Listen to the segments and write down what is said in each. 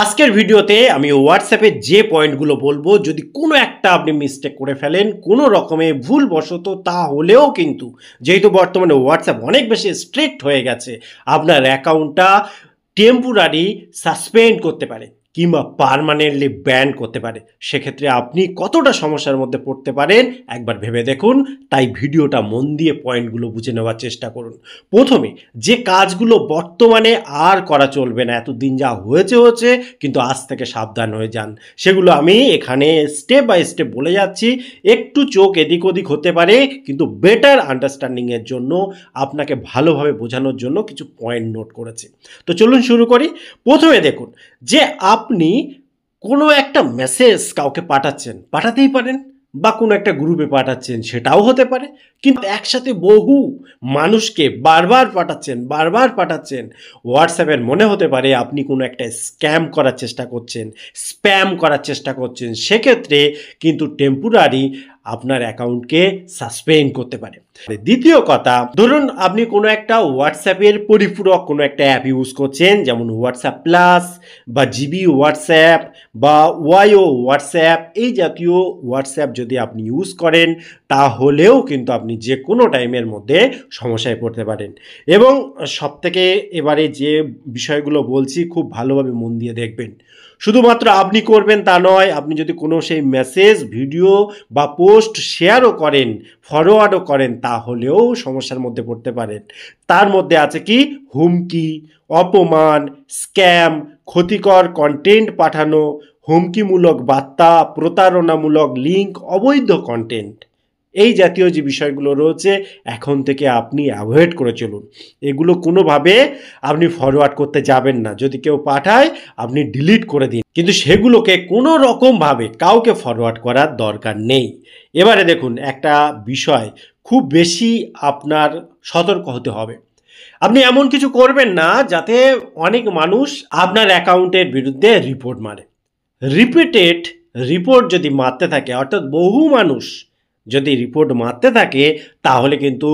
আজকের ভিডিওতে আমি হোয়াটসঅ্যাপে যে পয়েন্টগুলো বলবো, যদি কোনো একটা আপনি মিস্টেক করে ফেলেন কোনো রকমে ভুলবশত, তাহলেও কিন্তু যেহেতু বর্তমানে হোয়াটসঅ্যাপ অনেক বেশি স্ট্রিক্ট হয়ে গেছে, আপনার অ্যাকাউন্টটা টেম্পোরারি সাসপেন্ড করতে পারে কিংবা পার্মানেন্টলি ব্যান করতে পারে। সেক্ষেত্রে আপনি কতটা সমস্যার মধ্যে পড়তে পারেন একবার ভেবে দেখুন। তাই ভিডিওটা মন দিয়ে পয়েন্টগুলো বুঝে নেওয়ার চেষ্টা করুন। প্রথমে যে কাজগুলো বর্তমানে আর করা চলবে না, এতদিন যা হয়েছে কিন্তু আজ থেকে সাবধান হয়ে যান, সেগুলো আমি এখানে স্টেপ বাই স্টেপ বলে যাচ্ছি। একটু চোখ এদিক ওদিক হতে পারে, কিন্তু বেটার আন্ডারস্ট্যান্ডিংয়ের জন্য, আপনাকে ভালোভাবে বোঝানোর জন্য কিছু পয়েন্ট নোট করেছি। তো চলুন শুরু করি। প্রথমে দেখুন যে আপনি কোনো একটা মেসেজ কাউকে পাঠাতেই পারেন, বা কোনো একটা গ্রুপে পাঠাচ্ছেন, সেটাও হতে পারে। কিন্তু একসাথে বহু মানুষকে বারবার পাঠাচ্ছেন হোয়াটসঅ্যাপের মনে হতে পারে আপনি কোনো একটা স্ক্যাম করার চেষ্টা করছেন, স্প্যাম করার চেষ্টা করছেন। সেক্ষেত্রে কিন্তু টেম্পোরারি আপনার অ্যাকাউন্টকে সাসপেন্ড করতে পারে। দ্বিতীয় কথা, ধরুন আপনি কোনো একটা হোয়াটসঅ্যাপের পরিপূরক কোনো একটা অ্যাপ ইউজ করছেন, যেমন হোয়াটসঅ্যাপ প্লাস বা জিবি হোয়াটসঅ্যাপ বা ওয়াইও হোয়াটসঅ্যাপ, এই জাতীয় হোয়াটসঅ্যাপ যদি আপনি ইউজ করেন, তাহলেও কিন্তু আপনি যে কোনো টাইমের মধ্যে সমস্যায় পড়তে পারেন। এবং সবথেকে এবারে যে বিষয়গুলো বলছি খুব ভালোভাবে মন দিয়ে দেখবেন। শুধুমাত্র আপনি করবেন তা নয়, আপনি যদি কোনো সেই মেসেজ, ভিডিও বা পোস্ট শেয়ারও করেন, ফরওয়ার্ডও করেন, তাহলেও সমস্যার মধ্যে পড়তে পারেন। তার মধ্যে আছে কি হুমকি, অপমান, স্ক্যাম, ক্ষতিকর কন্টেন্ট পাঠানো, হুমকিমূলক বার্তা, প্রতারণামূলক লিঙ্ক, অবৈধ কন্টেন্ট, এই জাতীয় যে বিষয়গুলো রয়েছে এখন থেকে আপনি অ্যাভয়েড করে চলুন। এগুলো কোনোভাবে আপনি ফরওয়ার্ড করতে যাবেন না। যদি কেউ পাঠায় আপনি ডিলিট করে দিন, কিন্তু সেগুলোকে কোনো রকমভাবে কাউকে ফরওয়ার্ড করার দরকার নেই। এবারে দেখুন একটা বিষয়, খুব বেশি আপনার সতর্ক হতে হবে। আপনি এমন কিছু করবেন না যাতে অনেক মানুষ আপনার অ্যাকাউন্টের বিরুদ্ধে রিপোর্ট মারে। রিপিটেড রিপোর্ট যদি মারতে থাকে, অর্থাৎ বহু মানুষ যদি রিপোর্ট মারতে থাকে, তাহলে কিন্তু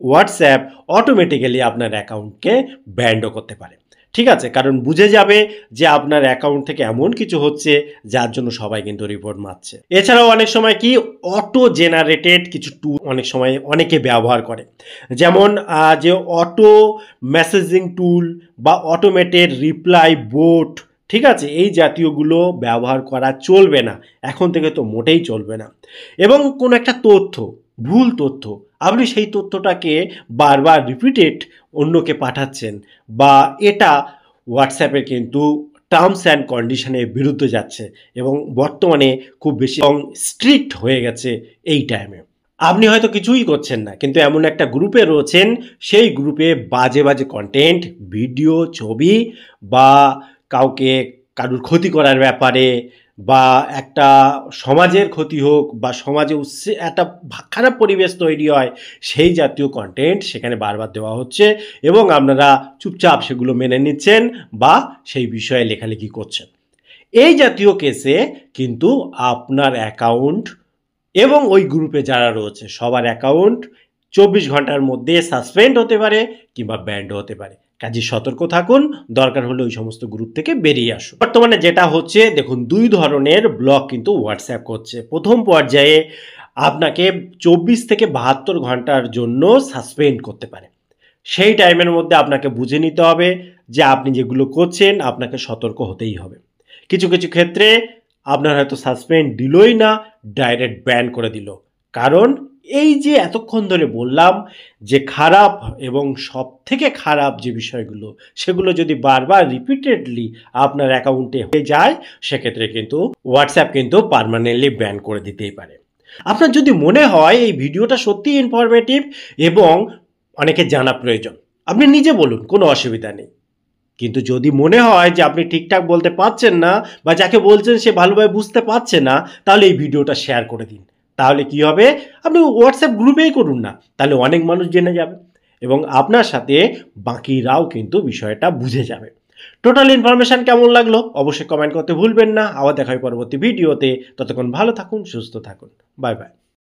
হোয়াটসঅ্যাপ অটোমেটিক্যালি আপনার অ্যাকাউন্টকে ব্যান্ডও করতে পারে। ঠিক আছে, কারণ বুঝে যাবে যে আপনার অ্যাকাউন্ট থেকে এমন কিছু হচ্ছে যার জন্য সবাই কিন্তু রিপোর্ট মারছে। এছাড়াও অনেক সময় কি অটো জেনারেটেড কিছু টুল অনেক সময় অনেকে ব্যবহার করে, যেমন যে অটো মেসেজিং টুল বা অটোমেটেড রিপ্লাই বোট। ঠিক আছে, এই জাতীয়গুলো ব্যবহার করা চলবে না, এখন থেকে তো মোটেই চলবে না। এবং কোনো একটা তথ্য, ভুল তথ্য, আপনি সেই তথ্যটাকে বারবার রিপিটেড অন্যকে পাঠাচ্ছেন, বা এটা হোয়াটসঅ্যাপের কিন্তু টার্মস অ্যান্ড কন্ডিশনের বিরুদ্ধে যাচ্ছে, এবং বর্তমানে খুব বেশি স্ট্রিক্ট হয়ে গেছে এই টাইমে। আপনি হয়তো কিছুই করছেন না, কিন্তু এমন একটা গ্রুপে রয়েছেন, সেই গ্রুপে বাজে বাজে কন্টেন্ট, ভিডিও, ছবি, বা কাউকে কারুর ক্ষতি করার ব্যাপারে, বা একটা সমাজের ক্ষতি হোক, বা সমাজে একটা খারাপ পরিবেশ তৈরি হয়, সেই জাতীয় কন্টেন্ট সেখানে বারবার দেওয়া হচ্ছে, এবং আপনারা চুপচাপ সেগুলো মেনে নিচ্ছেন বা সেই বিষয়ে লেখালেখি করছেন। এই জাতীয় কেসে কিন্তু আপনার অ্যাকাউন্ট এবং ওই গ্রুপে যারা রয়েছে সবার অ্যাকাউন্ট 24 ঘন্টার মধ্যে সাসপেন্ড হতে পারে কিংবা ব্যান্ড হতে পারে। কাজে সতর্ক থাকুন, দরকার হলে ওই সমস্ত গ্রুপ থেকে বেরিয়ে আসুন। বর্তমানে যেটা হচ্ছে দেখুন, দুই ধরনের ব্লক কিন্তু হোয়াটসঅ্যাপ করছে। প্রথম পর্যায়ে আপনাকে 24 থেকে 72 ঘন্টার জন্য সাসপেন্ড করতে পারে। সেই টাইমের মধ্যে আপনাকে বুঝে নিতে হবে যে আপনি যেগুলো করছেন আপনাকে সতর্ক হতেই হবে। কিছু কিছু ক্ষেত্রে আপনার হয়তো সাসপেন্ড দিলই না, ডাইরেক্ট ব্যান করে দিল। কারণ এই যে এতক্ষণ ধরে বললাম যে খারাপ এবং সব থেকে খারাপ যে বিষয়গুলো, সেগুলো যদি বারবার রিপিটেডলি আপনার অ্যাকাউন্টে হয়ে যায়, সেক্ষেত্রে কিন্তু হোয়াটসঅ্যাপ কিন্তু পার্মানেন্টলি ব্যান করে দিতেই পারে। আপনার যদি মনে হয় এই ভিডিওটা সত্যি ইনফরমেটিভ এবং অনেকে জানা প্রয়োজন, আপনি নিজে বলুন, কোনো অসুবিধা নেই। কিন্তু যদি মনে হয় যে আপনি ঠিকঠাক বলতে পারছেন না, বা যাকে বলছেন সে ভালোভাবে বুঝতে পারছে না, তাহলে এই ভিডিওটা শেয়ার করে দিন। তাহলে কি হবে, আপনি হোয়াটসঅ্যাপ গ্রুপেই করুন না, তাহলে অনেক মানুষ জেনে যাবে এবং আপনার সাথে বাকিরাও কিন্তু বিষয়টা বুঝে যাবে। টোটাল ইনফরমেশন কেমন লাগলো অবশ্যই কমেন্ট করতে ভুলবেন না। আবার দেখা হয় পরবর্তী ভিডিওতে। ততক্ষণ ভালো থাকুন, সুস্থ থাকুন। Bye bye.